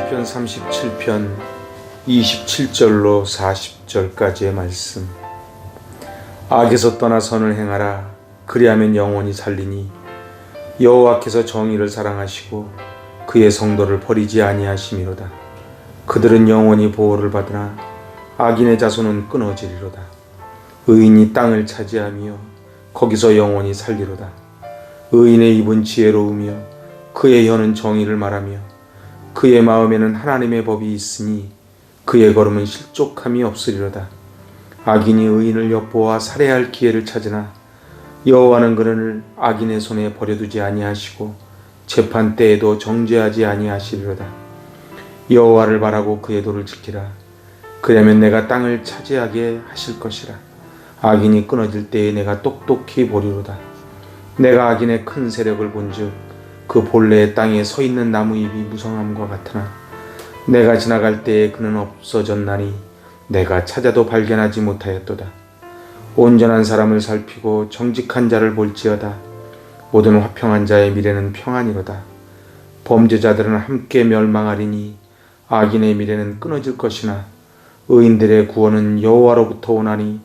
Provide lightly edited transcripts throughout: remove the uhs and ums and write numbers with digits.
시편 37편 27절로 40절까지의 말씀. 악에서 떠나 선을 행하라. 그리하면 영원히 살리니 여호와께서 정의를 사랑하시고 그의 성도를 버리지 아니하심이로다. 그들은 영원히 보호를 받으나 악인의 자손은 끊어지리로다. 의인이 땅을 차지하며 거기서 영원히 살리로다. 의인의 입은 지혜로우며 그의 혀는 정의를 말하며 그의 마음에는 하나님의 법이 있으니 그의 걸음은 실족함이 없으리로다. 악인이 의인을 엿보아 살해할 기회를 찾으나 여호와는 그를 악인의 손에 버려두지 아니하시고 재판 때에도 정죄하지 아니하시리로다. 여호와를 바라고 그의 도를 지키라. 그러면 내가 땅을 차지하게 하실 것이라. 악인이 끊어질 때에 내가 똑똑히 보리로다. 내가 악인의 큰 세력을 본즉 그 본래의 땅에 서 있는 나무잎이 무성함과 같으나 내가 지나갈 때에 그는 없어졌나니 내가 찾아도 발견하지 못하였도다. 온전한 사람을 살피고 정직한 자를 볼지어다. 모든 화평한 자의 미래는 평안이로다. 범죄자들은 함께 멸망하리니 악인의 미래는 끊어질 것이나 의인들의 구원은 여호와로부터 오나니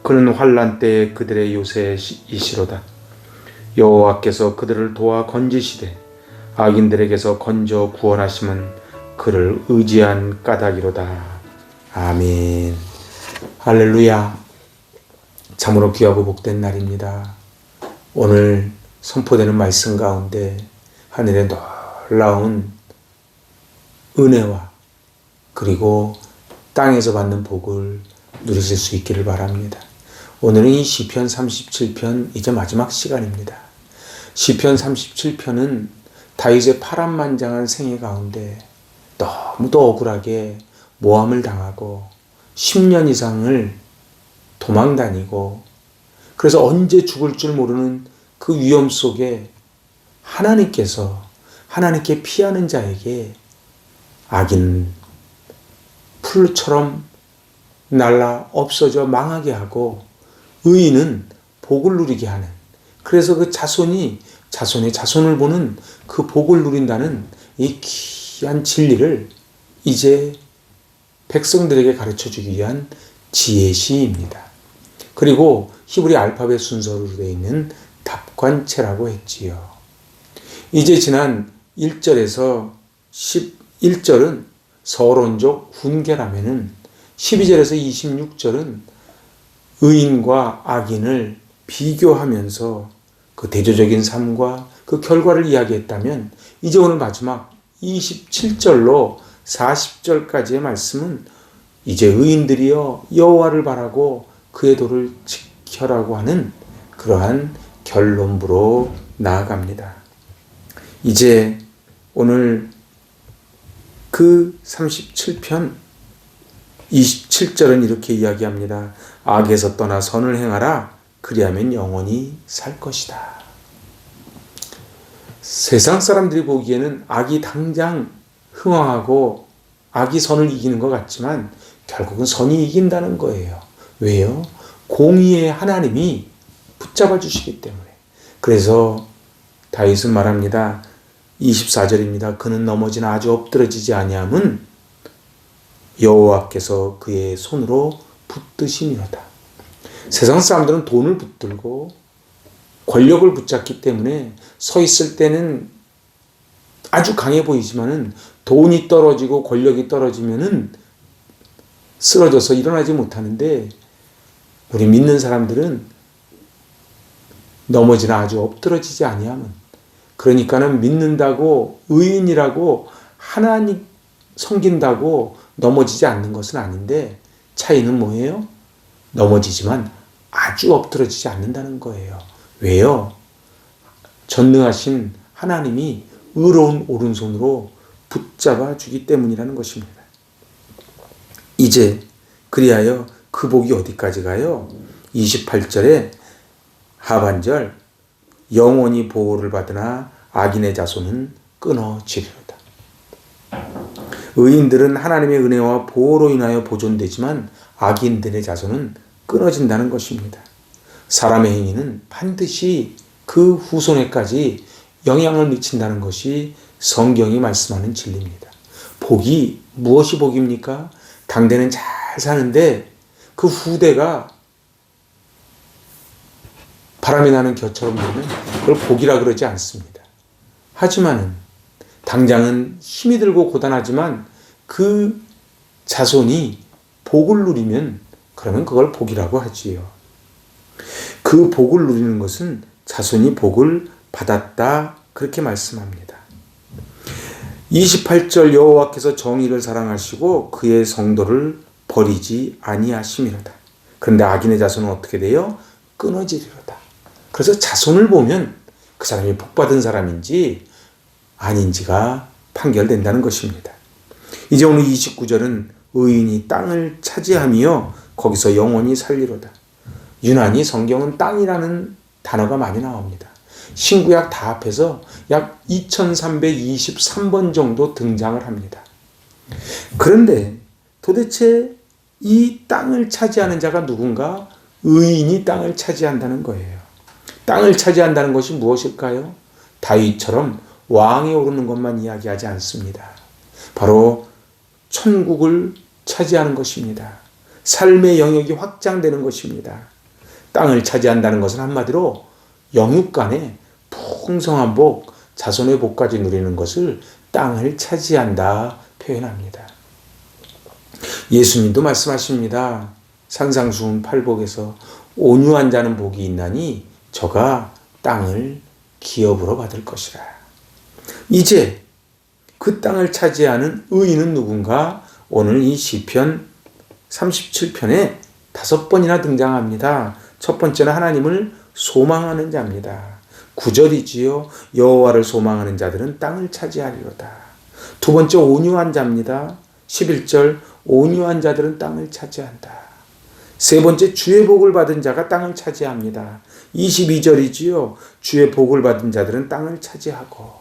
그는 환난 때에 그들의 요새이시로다. 여호와께서 그들을 도와 건지시되 악인들에게서 건져 구원하심은 그를 의지한 까닭이로다. 아멘. 할렐루야. 참으로 귀하고 복된 날입니다. 오늘 선포되는 말씀 가운데 하늘의 놀라운 은혜와 그리고 땅에서 받는 복을 누리실 수 있기를 바랍니다. 오늘은 이 시편 37편 이제 마지막 시간입니다. 시편 37편은 다윗의 파란만장한 생애 가운데 너무도 억울하게 모함을 당하고 10년 이상을 도망다니고 그래서 언제 죽을 줄 모르는 그 위험 속에 하나님께 피하는 자에게 악인 풀처럼 날라 없어져 망하게 하고 의인은 복을 누리게 하는, 그래서 그 자손의 자손을 보는 그 복을 누린다는 이 귀한 진리를 이제 백성들에게 가르쳐주기 위한 지혜시입니다. 그리고 히브리 알파벳 순서로 되어 있는 답관체라고 했지요. 이제 지난 1절에서 11절은 서론적 훈계라면은 12절에서 26절은 의인과 악인을 비교하면서 그 대조적인 삶과 그 결과를 이야기했다면 이제 오늘 마지막 27절로 40절까지의 말씀은 이제 의인들이여 여호와를 바라고 그의 도를 지켜라고 하는 그러한 결론부로 나아갑니다. 이제 오늘 그 37편 27절은 이렇게 이야기합니다. 악에서 떠나 선을 행하라. 그리하면 영원히 살 것이다. 세상 사람들이 보기에는 악이 당장 흥왕하고 악이 선을 이기는 것 같지만 결국은 선이 이긴다는 거예요. 왜요? 공의의 하나님이 붙잡아 주시기 때문에. 그래서 다윗은 말합니다. 24절입니다. 그는 넘어지나 아주 엎드러지지 아니함은 여호와께서 그의 손으로 붙드심이로다. 세상 사람들은 돈을 붙들고 권력을 붙잡기 때문에 서 있을 때는 아주 강해 보이지만은 돈이 떨어지고 권력이 떨어지면은 쓰러져서 일어나지 못하는데 우리 믿는 사람들은 넘어지나 아주 엎드러지지 아니하면, 그러니까는 믿는다고 의인이라고 하나님 섬긴다고 넘어지지 않는 것은 아닌데 차이는 뭐예요? 넘어지지만 아주 엎드러지지 않는다는 거예요. 왜요? 전능하신 하나님이 의로운 오른손으로 붙잡아 주기 때문이라는 것입니다. 이제 그리하여 그 복이 어디까지 가요? 28절에 하반절 영원히 보호를 받으나 악인의 자손은 끊어지리로다. 의인들은 하나님의 은혜와 보호로 인하여 보존되지만 악인들의 자손은 끊어진다는 것입니다. 사람의 행위는 반드시 그 후손에까지 영향을 미친다는 것이 성경이 말씀하는 진리입니다. 복이 무엇이 복입니까? 당대는 잘 사는데 그 후대가 바람이 나는 겨처럼 되면 그걸 복이라 그러지 않습니다. 하지만은 당장은 힘이 들고 고단하지만 그 자손이 복을 누리면 그러면 그걸 복이라고 하지요. 그 복을 누리는 것은 자손이 복을 받았다 그렇게 말씀합니다. 28절 여호와께서 정의를 사랑하시고 그의 성도를 버리지 아니하심이로다. 그런데 악인의 자손은 어떻게 돼요? 끊어지리로다. 그래서 자손을 보면 그 사람이 복받은 사람인지 아닌지가 판결된다는 것입니다. 이제 오늘 29절은 의인이 땅을 차지하며 거기서 영원히 살리로다. 유난히 성경은 땅이라는 단어가 많이 나옵니다. 신구약 다 합해서 약 2323번 정도 등장을 합니다. 그런데 도대체 이 땅을 차지하는 자가 누군가? 의인이 땅을 차지한다는 거예요. 땅을 차지한다는 것이 무엇일까요? 다윗처럼 왕에 오르는 것만 이야기하지 않습니다. 바로 천국을 차지하는 것입니다. 삶의 영역이 확장되는 것입니다. 땅을 차지한다는 것은 한마디로 영육간에 풍성한 복, 자손의 복까지 누리는 것을 땅을 차지한다 표현합니다. 예수님도 말씀하십니다. 산상수훈 8복에서 온유한 자는 복이 있나니 저가 땅을 기업으로 받을 것이라. 이제 그 땅을 차지하는 의인은 누군가? 오늘 이 시편 37편에 5번이나 등장합니다. 첫 번째는 하나님을 소망하는 자입니다. 9절이지요. 여호와를 소망하는 자들은 땅을 차지하리로다. 두 번째 온유한 자입니다. 11절 온유한 자들은 땅을 차지한다. 세 번째 주의 복을 받은 자가 땅을 차지합니다. 22절이지요. 주의 복을 받은 자들은 땅을 차지하고.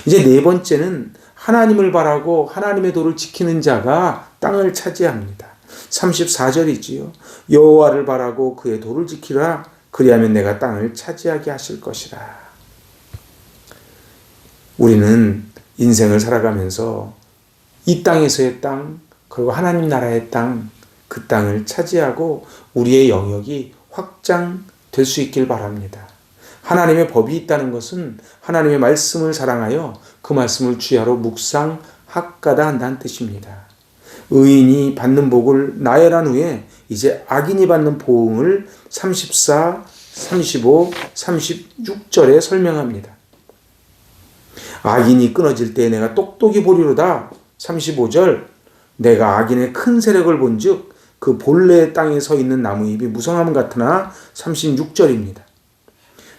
이제 네 번째는 하나님을 바라고 하나님의 도를 지키는 자가 땅을 차지합니다. 34절이지요. 여호와를 바라고 그의 도를 지키라. 그리하면 내가 땅을 차지하게 하실 것이라. 우리는 인생을 살아가면서 이 땅에서의 땅, 그리고 하나님 나라의 땅, 그 땅을 차지하고 우리의 영역이 확장될 수 있길 바랍니다. 하나님의 법이 있다는 것은 하나님의 말씀을 사랑하여 그 말씀을 주야로 묵상, 학가다 한다는 뜻입니다. 의인이 받는 복을 나열한 후에 이제 악인이 받는 보응을 34, 35, 36절에 설명합니다. 악인이 끊어질 때에 내가 똑똑히 보리로다. 35절 내가 악인의 큰 세력을 본즉 그 본래의 땅에 서 있는 나무잎이 무성함 같으나 36절입니다.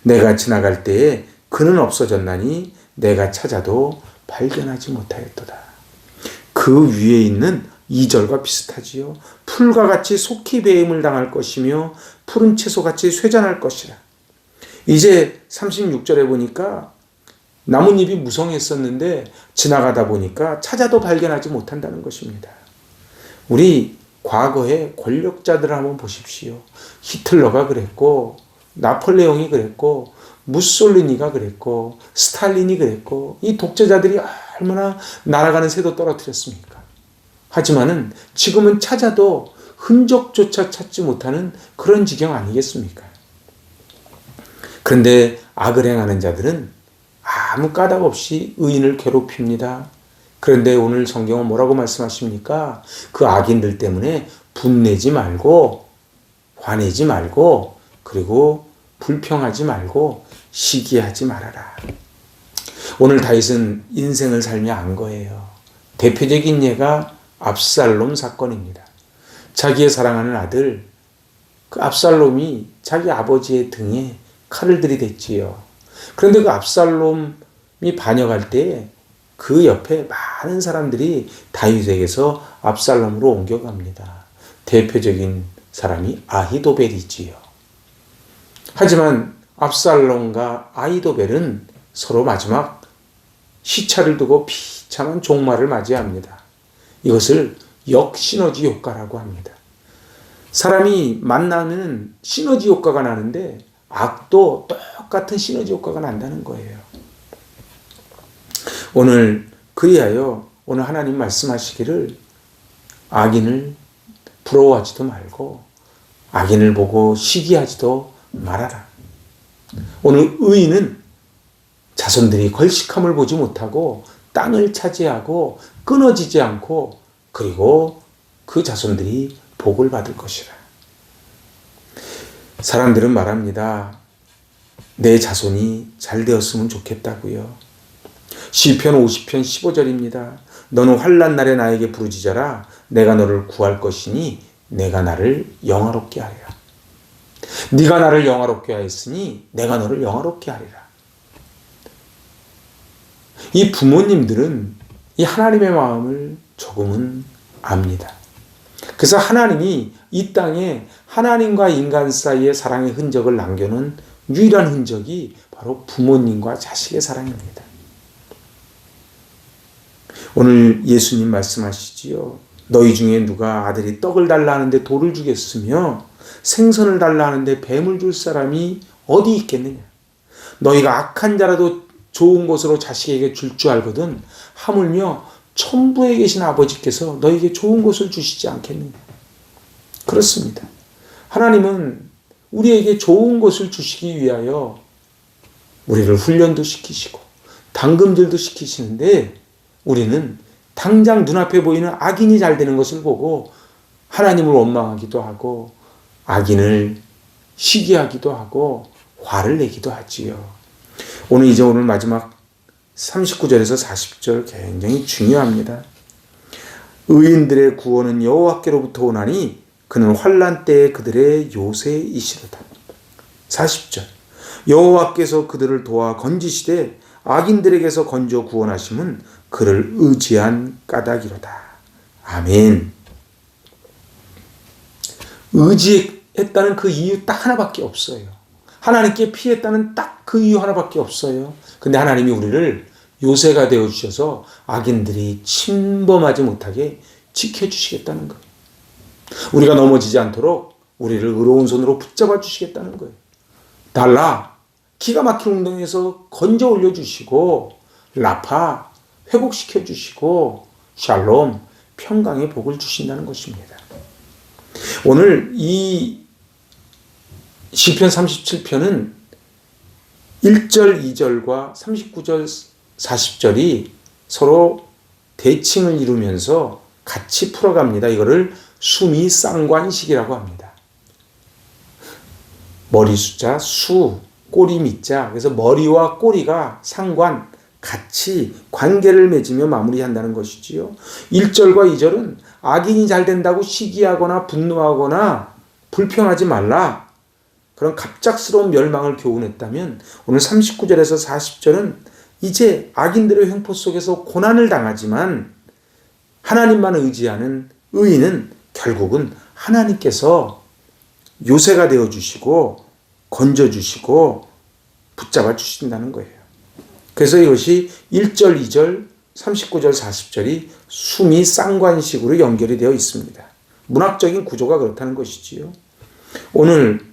내가 지나갈 때에 그는 없어졌나니 내가 찾아도 발견하지 못하였도다. 그 위에 있는 2절과 비슷하지요. 풀과 같이 속히 배임을 당할 것이며 푸른 채소같이 쇠잔할 것이라. 이제 36절에 보니까 나뭇잎이 무성했었는데 지나가다 보니까 찾아도 발견하지 못한다는 것입니다. 우리 과거의 권력자들을 한번 보십시오. 히틀러가 그랬고 나폴레옹이 그랬고 무솔리니가 그랬고 스탈린이 그랬고 이 독재자들이 얼마나 날아가는 새도 떨어뜨렸습니까? 하지만은 지금은 찾아도 흔적조차 찾지 못하는 그런 지경 아니겠습니까? 그런데 악을 행하는 자들은 아무 까닭 없이 의인을 괴롭힙니다. 그런데 오늘 성경은 뭐라고 말씀하십니까? 그 악인들 때문에 분내지 말고 화내지 말고 그리고 불평하지 말고 시기하지 말아라. 오늘 다윗은 인생을 살며 안 거예요. 대표적인 예가 압살롬 사건입니다. 자기의 사랑하는 아들 그 압살롬이 자기 아버지의 등에 칼을 들이댔지요. 그런데 그 압살롬이 반역할 때 그 옆에 많은 사람들이 다윗에게서 압살롬으로 옮겨갑니다. 대표적인 사람이 아히도벨이지요. 하지만 압살롬과 아히도벨은 서로 마지막 시차를 두고 비참한 종말을 맞이합니다. 이것을 역시너지 효과라고 합니다. 사람이 만나면 시너지 효과가 나는데 악도 똑같은 시너지 효과가 난다는 거예요. 오늘 그리하여 오늘 하나님 말씀하시기를 악인을 부러워하지도 말고 악인을 보고 시기하지도 말아라. 오늘 의인은 자손들이 걸식함을 보지 못하고 땅을 차지하고 끊어지지 않고 그리고 그 자손들이 복을 받을 것이라. 사람들은 말합니다. 내 자손이 잘 되었으면 좋겠다고요. 시편 50편 15절입니다. 너는 환난 날에 나에게 부르짖어라. 내가 너를 구할 것이니 내가 나를 영화롭게 하리라. 네가 나를 영화롭게 하였으니 내가 너를 영화롭게 하리라. 이 부모님들은 이 하나님의 마음을 조금은 압니다. 그래서 하나님이 이 땅에 하나님과 인간 사이의 사랑의 흔적을 남겨놓은 유일한 흔적이 바로 부모님과 자식의 사랑입니다. 오늘 예수님 말씀하시지요. 너희 중에 누가 아들이 떡을 달라 하는데 돌을 주겠으며 생선을 달라 하는데 뱀을 줄 사람이 어디 있겠느냐. 너희가 악한 자라도 좋은 것으로 자식에게 줄 줄 알거든 하물며 천부에 계신 아버지께서 너희에게 좋은 것을 주시지 않겠느냐. 그렇습니다. 하나님은 우리에게 좋은 것을 주시기 위하여 우리를 훈련도 시키시고 당금질도 시키시는데 우리는 당장 눈앞에 보이는 악인이 잘 되는 것을 보고 하나님을 원망하기도 하고 악인을 시기하기도 하고 화를 내기도 하지요. 오늘 마지막 39절에서 40절 굉장히 중요합니다. 의인들의 구원은 여호와께로부터 오나니 그는 환난 때에 그들의 요새이시로다. 40절 여호와께서 그들을 도와 건지시되 악인들에게서 건져 구원하심은 그를 의지한 까닭이로다. 아멘. 의지했다는 그 이유 딱 하나밖에 없어요. 하나님께 피했다는 딱 그 이유 하나밖에 없어요. 근데 하나님이 우리를 요새가 되어주셔서 악인들이 침범하지 못하게 지켜주시겠다는 거예요. 우리가 넘어지지 않도록 우리를 의로운 손으로 붙잡아 주시겠다는 거예요. 달라 기가 막힌 운동에서 건져 올려주시고 라파 회복시켜 주시고 샬롬 평강의 복을 주신다는 것입니다. 오늘 이 시편 37편은 1절 2절과 39절 40절이 서로 대칭을 이루면서 같이 풀어갑니다. 이거를 수미쌍관식이라고 합니다. 머리 숫자 수, 꼬리 미자. 그래서 머리와 꼬리가 상관, 같이 관계를 맺으며 마무리한다는 것이지요. 1절과 2절은 악인이 잘 된다고 시기하거나 분노하거나 불평하지 말라. 그런 갑작스러운 멸망을 교훈했다면 오늘 39절에서 40절은 이제 악인들의 횡포 속에서 고난을 당하지만 하나님만 의지하는 의인은 결국은 하나님께서 요새가 되어주시고 건져주시고 붙잡아 주신다는 거예요. 그래서 이것이 1절, 2절, 39절, 40절이 수미 쌍관식으로 연결이 되어 있습니다. 문학적인 구조가 그렇다는 것이지요. 오늘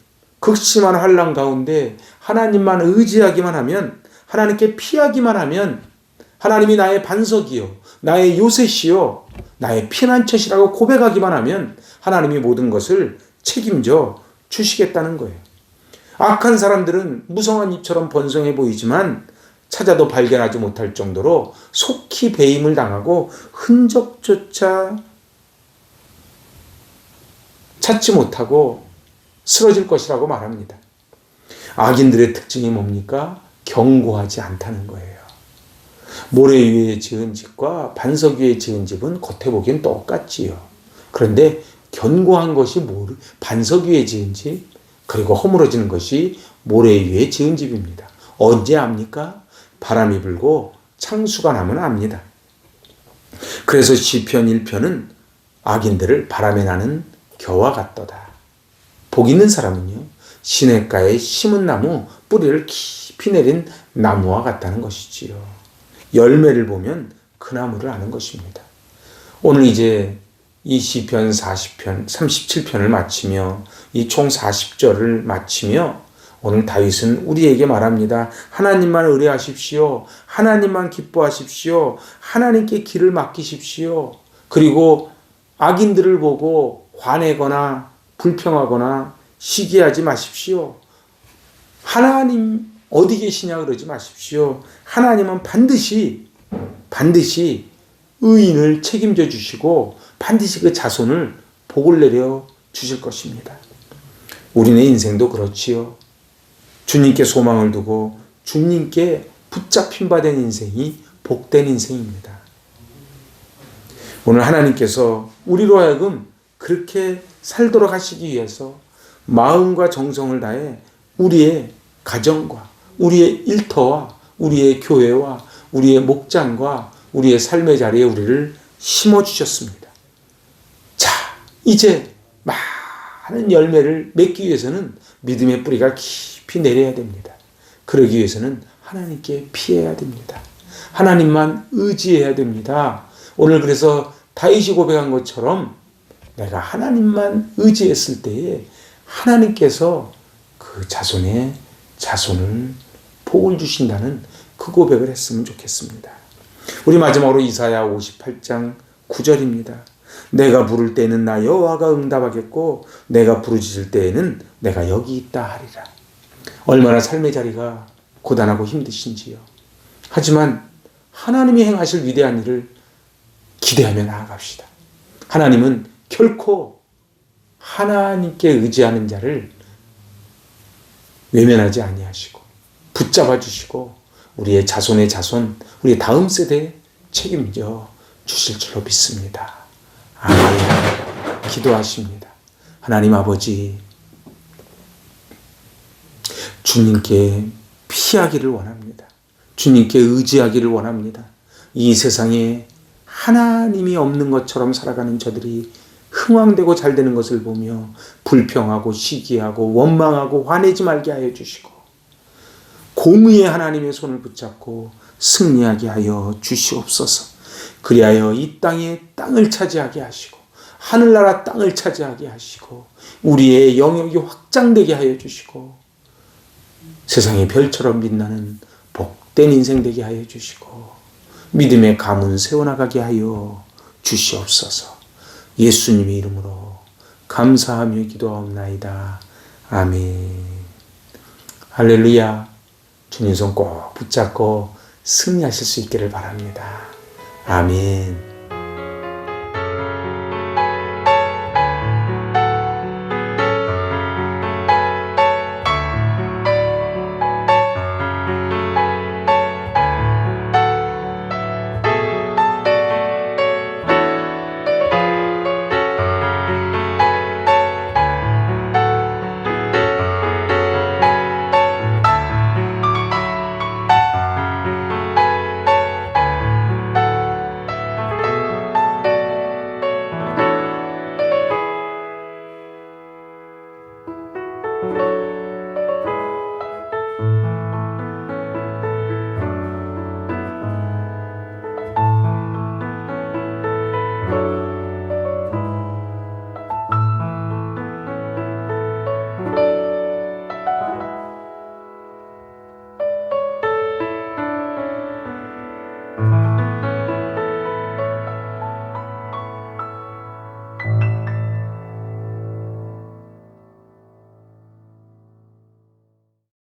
극심한 환난 가운데 하나님만 의지하기만 하면 하나님께 피하기만 하면 하나님이 나의 반석이요 나의 요새시요 나의 피난처시라고 고백하기만 하면 하나님이 모든 것을 책임져 주시겠다는 거예요. 악한 사람들은 무성한 잎처럼 번성해 보이지만 찾아도 발견하지 못할 정도로 속히 배임을 당하고 흔적조차 찾지 못하고 쓰러질 것이라고 말합니다. 악인들의 특징이 뭡니까? 견고하지 않다는 거예요. 모래 위에 지은 집과 반석 위에 지은 집은 겉에 보기엔 똑같지요. 그런데 견고한 것이 반석 위에 지은 집, 그리고 허물어지는 것이 모래 위에 지은 집입니다. 언제 압니까? 바람이 불고 창수가 나면 압니다. 그래서 시편 1편은 악인들을 바람에 나는 겨와 같도다. 복 있는 사람은요, 시냇가에 심은 나무, 뿌리를 깊이 내린 나무와 같다는 것이지요. 열매를 보면 그 나무를 아는 것입니다. 오늘 이제 이 시편 40편, 37편을 마치며 이 총 40절을 마치며 오늘 다윗은 우리에게 말합니다. 하나님만 의뢰하십시오. 하나님만 기뻐하십시오. 하나님께 길을 맡기십시오. 그리고 악인들을 보고 화내거나 불평하거나 시기하지 마십시오. 하나님 어디 계시냐 그러지 마십시오. 하나님은 반드시 의인을 책임져 주시고 반드시 그 자손을 복을 내려 주실 것입니다. 우리네 인생도 그렇지요. 주님께 소망을 두고 주님께 붙잡힌 바 된 인생이 복된 인생입니다. 오늘 하나님께서 우리로 하여금 그렇게 살도록 하시기 위해서 마음과 정성을 다해 우리의 가정과 우리의 일터와 우리의 교회와 우리의 목장과 우리의 삶의 자리에 우리를 심어주셨습니다. 자, 이제 많은 열매를 맺기 위해서는 믿음의 뿌리가 깊이 내려야 됩니다. 그러기 위해서는 하나님께 피해야 됩니다. 하나님만 의지해야 됩니다. 오늘 그래서 다윗이 고백한 것처럼 내가 하나님만 의지했을 때에 하나님께서 그 자손의 자손을 복을 주신다는 그 고백을 했으면 좋겠습니다. 우리 마지막으로 이사야 58장 9절입니다. 내가 부를 때에는 나 여호와가 응답하겠고 내가 부르짖을 때에는 내가 여기 있다 하리라. 얼마나 삶의 자리가 고단하고 힘드신지요. 하지만 하나님이 행하실 위대한 일을 기대하며 나아갑시다. 하나님은 결코 하나님께 의지하는 자를 외면하지 아니하시고 붙잡아 주시고 우리의 자손의 자손, 우리의 다음 세대에 책임져 주실 줄로 믿습니다. 아멘. 기도하십니다. 하나님 아버지, 주님께 피하기를 원합니다. 주님께 의지하기를 원합니다. 이 세상에 하나님이 없는 것처럼 살아가는 저들이 흥황되고 잘 되는 것을 보며 불평하고 시기하고 원망하고 화내지 말게 하여 주시고 공의의 하나님의 손을 붙잡고 승리하게 하여 주시옵소서. 그리하여 이 땅에 땅을 차지하게 하시고 하늘나라 땅을 차지하게 하시고 우리의 영역이 확장되게 하여 주시고 세상의 별처럼 빛나는 복된 인생 되게 하여 주시고 믿음의 가문 세워나가게 하여 주시옵소서. 예수님의 이름으로 감사하며 기도하옵나이다. 아멘. 할렐루야. 주님 손 꼭 붙잡고 승리하실 수 있기를 바랍니다. 아멘.